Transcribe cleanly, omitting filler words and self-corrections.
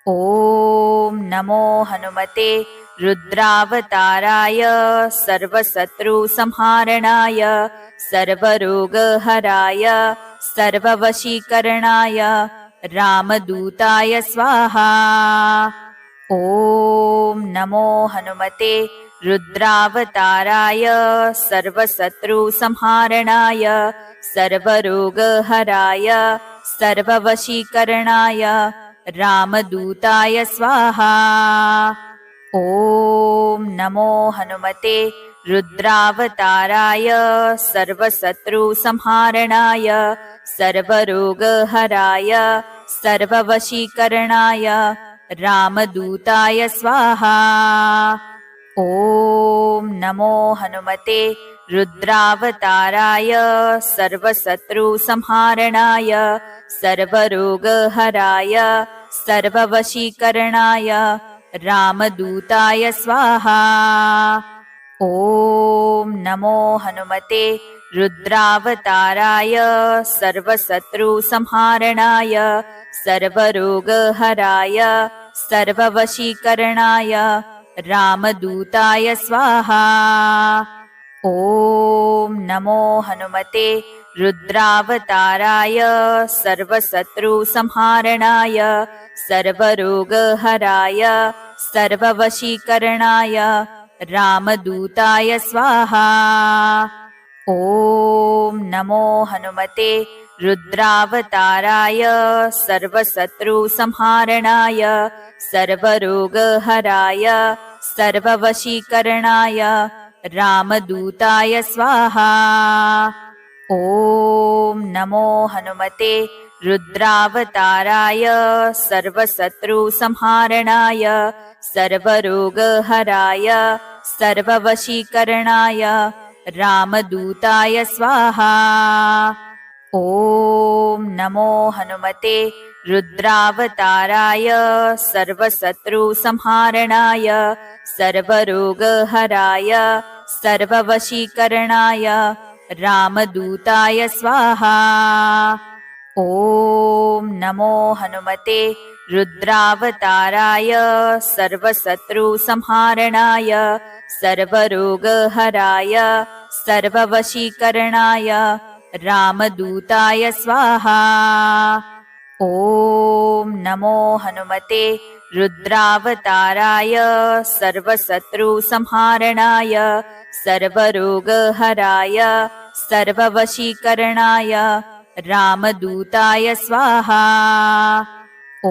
ॐ नमो हनुमते रुद्रावताराय सर्वशत्रुसंहारणाय सर्वरोगहराय सर्ववशीकरणाय रामदूताय स्वाहा। ॐ नमो हनुमते रुद्रावताराय सर्वशत्रुसंहारणाय सर्वरोगहराय सर्ववशीकरणाय रामदूताय स्वाहा। ॐ नमो हनुमते रुद्रावताराय सर्वशत्रुसंहारणाय सर्वरोगहराय सर्ववशीकरणाय रामदूताय स्वाहा। ॐ नमो हनुमते रुद्रावताराय सर्वशत्रुसंहारणाय सर्वरोगहराय सर्ववशीकरणाय रामदूताय स्वाहा। ॐ नमो हनुमते रुद्रावताराय सर्वशत्रुसंहारणाय सर्वरोगहराय सर्ववशीकरणाय रामदूताय स्वाहा। ॐ नमो हनुमते रुद्रावताराय सर्वशत्रुसंहारणाय सर्वरोगहराय सर्ववशीकरणाय रामदूताय स्वाहा। ॐ नमो हनुमते रुद्रावताराय सर्वशत्रुसंहारणाय सर्वरोगहराय सर्ववशीकरणाय रामदूताय स्वाहा। ॐ नमो हनुमते रुद्रावताराय सर्वशत्रुसंहारणाय सर्वरोगहराय सर्ववशीकरणाय रामदूताय स्वाहा। ॐ नमो हनुमते रुद्रावताराय सर्वशत्रुसंहारणाय सर्वरोगहराय सर्ववशीकरणाय रामदूताय स्वाहा। ॐ नमो हनुमते रुद्रावताराय सर्वशत्रुसंहारणाय सर्वरोगहराय सर्ववशीकरणाय रामदूताय स्वाहा। ॐ नमो हनुमते रुद्रावताराय सर्वशत्रुसंहारणाय सर्वरोगहराय सर्ववशीकरणाय रामदूताय स्वाहा। ॐ